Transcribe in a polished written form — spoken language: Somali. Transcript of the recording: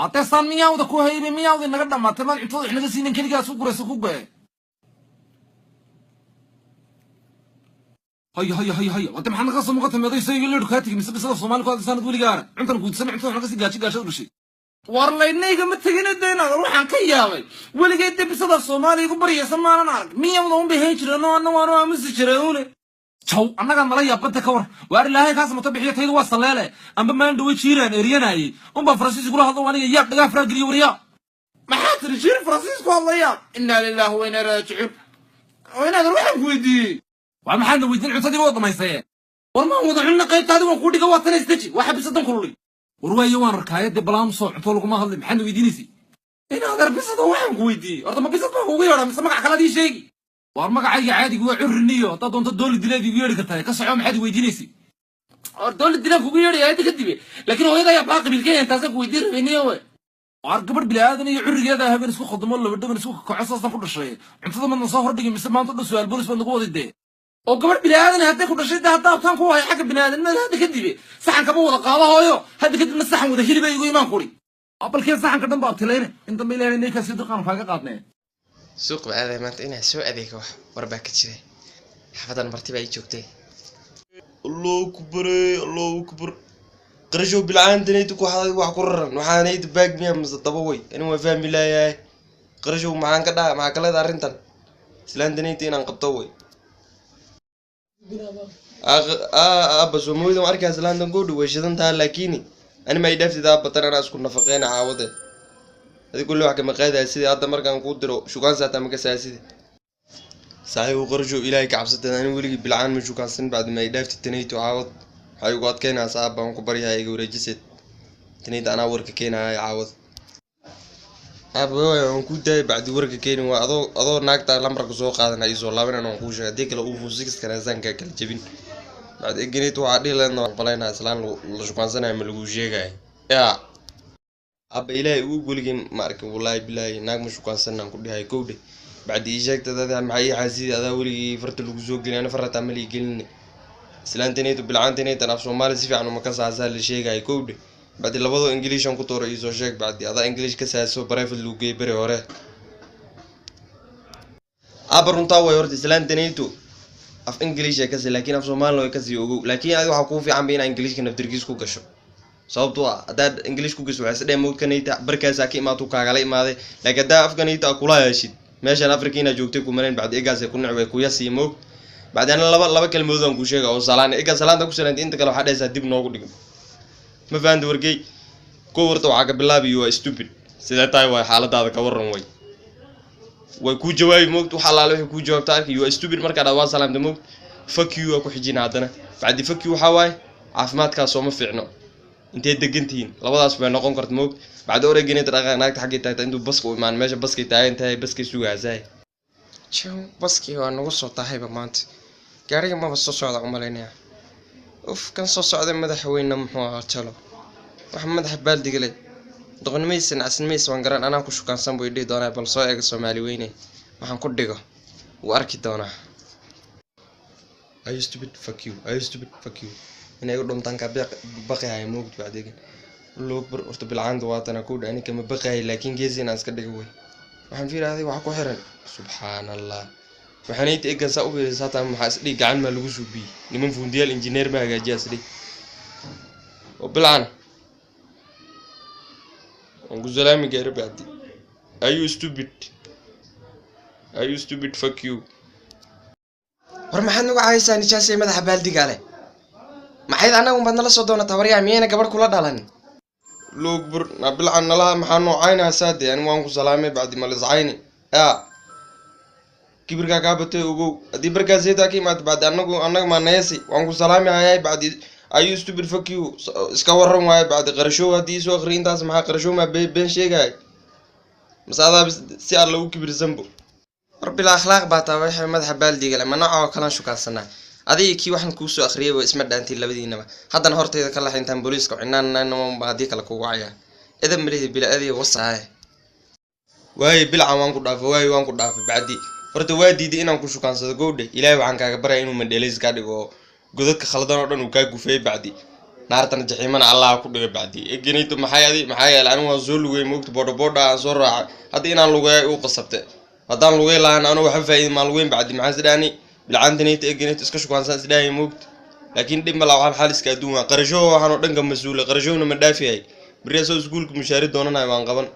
أتصل مياه وده كوه هيبي مياه وده نقدر ما تمام إنتوا إحنا جالسين كل جالس سوق رسوق به هيا وأنت محن قصة مقطع ما يصير يقول لك هاتي مسك صلاة صومال قاعد سنة تقولي قارن أنت نقول سمع أنتوا إحنا جالسين قاعد ولا شيء والله إني قمت تجين الدين أروح عن كياوي ولا جيت بصلاة صومال يقول بري سمعنا نعرف مياه وده بهيج أنا مسجرونه شو أنا كان مريء أبغى تكور وأري لها كاس متبعية هيد وصل له أما ما عنده شيران إرياناي بفرنسيس يقول هذا وانا يا دقا فرقلي وريا ما حاتر شير فرنسيس والله يا إنا لله وإنا راجعون وين نروح نقودي وعم حنا ويدين عتدي وضع ما يصير ورما وضعنا قيد هذا ونقودي قواتنا يستجي واحد بيصدم كلي ورواية وان ركاية بلام صوع طولك ما هذا محنا ويدينيسي هنا هذا بيصدم واحد نقودي أرض ما بيصدم قوي ولا مسمع على دي شيء وارمق عادي يقول عرنيو تا دونت دول الدلاد يقول كرتاي كسعو ما حد ويدينيسي دول الدلاد كوغ يري هادي كدبي لكن هو يدا باقي بالكين انت اسك ويدير بينيو وار قبر بلا ادن عريدا هبن اسكو خدمو لا بدن اسكو كعصصا ku dhashay intada man soo hordhigi mise maanta dhashay alburis baan ugu wadide oo gabar bila aadan hadda ku dhashay hadda taan ku hay xaq binaadamada hadda kadibi saxan kaba wada qaado hooyo hadda kadibna saxan wada hilib ay ugu iimaan kuri abalkeen saxan ka dhan baa tileene inta ma ilaahay inay ka sii dhaqan kaaga qaadnay suuq baa maanta inaa soo adeego wax warbaa ka jiray xafadan martiba ay joogtay الله أكبر قرشوا بالعام تنيتو كو حدا wax ku raran waxaanay baag miya masdaba way in waa fahmi laayay قرشوا maxaan ka dhahay maxaa kala arintan islaan taniiti inaan qabto way bas mooydan arkaa islaantan goodhu way shidan tahay laakiin ani ma idaftidaa batan ana isku nafaqeena caawade هذه كل واحد كما قاعد سيدي هذا مركان قدروا شو كان ساعتها ما كساسيدي صحيح وقرجوا إلهي كعبستنا أنا ولي بالعان من شو كان سن بعد ما يدافت التنيت وعاوض هاي وقت كينا صعب وكبري هاي ورجست تنيت أنا ورك كينا هاي عاوض أبوي ونكون ده بعد ورك كينا وأضو ناقطة لمرك سوق هذا نايزو الله بينا نقوش هديك لو أوفو سكس كان زين كل جبين بعد إجنيت وعدي لنا بلاينا سلام شو كان سنة ملقوش جاي يا أبا إلهي يقولين مارك والله بالله ناق مش كان سنة كل هاي كودي بعد إيجاك هذا معي حزيد هذا ولي فرت الوجوج أنا فرت عملي يقلني سلان تنيت بالعان تنيت أنا في مال سيف عنو مكان عزال الشيء هاي كودي بعد اللي بدو إنجليش أنكو تورا يزو شيك بعد هذا إنجليش كساسو برايف اللوجي بري وراه أبرون طاوة يورد سلان تنيتو أف إنجليش كسي لكن في مال لو كسي يوجو لكن هذا حكون في عم بين إنجليش كنا بتركيز كو كشو sababtoo ah hadaad English ku gasho waxay mood kanayta barkaasa ka imaado kaaga la imaaday laakiin hada afganayta kula yeeshid meeshan Afrikiina joogtay ku mareen baad eegaas ku nacway ku yasiimo baadana laba kalmood aan ku sheega oo salaan eega salaanta ku salaanta inta kale waxa dhaysa dib noogu dhigo ma faand wargay ko warto waxa ka bilaabiyo waa stupid sida tahay way xaaladaada ka waran way ku jawaabi moogtu xalaalo wixii ku jawaabta arkay waa stupid marka dhawa salaamta moog fuck you ku xijina hadana baadi fuck you waxa waay caafimaadka soo ma fiicno انت دقنتين لبداس بين نقون كرت موق بعد اوريجينيت ناقت حقي تاعت انتو بسكو مان ماشي بسكي تاعي انتهي بسكي سوغا زاي شو بسكي waa nagu soo tahay maanta gaariga ma soo socda umaleynaya kan soo socda madaxweyne muxuu ahaa talo wax madax baaldigalay doqonmaysan asnaysan waan garan anaa ku shukaansan buu idii doonaa bal soo eega Soomaali weyne waxaan ku dhigo waa arki doonaa I used to be fuck you إني أقول لهم تانك بقي هاي موجود بعدين لو برت بالعند واتنا كود يعني كم بقي لكن جيزي ناس كده جوي وحن في هذه وحكوا حرن سبحان الله وحنيت إيجا سأوي ساعتها محاسلي قاعد ما لوجو بي نمن فونديال إنجنير ما جا جاسلي وبالعن ونقول زلامي جارب بعدي Are you stupid fuck you ورمحن نوع عايز أنا جالس ما ذهب بالدي قاله maxay anagu badna la soo doonata wariyaa miyayna gabar kula dhalan loogbur nabil anala maxaan noocayna saade aan waan ku salaamay baadi malisayni kibirka ka batay ugu hadii barkaasayda ka imaad baad anagu ma neesi waan ku salaamay ayay baadi I used to be fuck you iska waran waay baadi qarasho hadii soo akhriintaas maxaa qarasho ma been sheegay masaada si alla u kibirsanbo rabbil akhlaaq baata waxay madaxa baaldiga lama nooc kala shukaasana adii kii waxan ku soo akhriyay waa isma dhaantii labadiinaba haddana horteeda ka lahayntaan booliiska cinaan baadi kala ku wacaya idan milih bilaadii wasaay way bilcan waan ku dhaafay baadi horta waa diiday inaan ku shukaansado goodhe ilaahay waxaan kaaga baray inuu mandheelays ka dhigo godadka khaldan oo dhan uu ka gufay baadi naartana jaxiimana allah ku dhiga bacdi egenayto maxay yeel anigu waan soo lugay moogta boodha aan soo raacay hadda inaan lugay u qasabtay haddaan lugay lahaan anigu waxa faa'iido ma lugayn bacdi maxaa sidani bilcaantanayto egenayto iska shukaansan sidaahay moogta laakiin dhib ma laha waxaan xaliska adduun qarasho waxaan oo dhanka mas'uul qarashowna ma dhaafiyay bariya soo iskuulka mushaari doonanayo waan qaban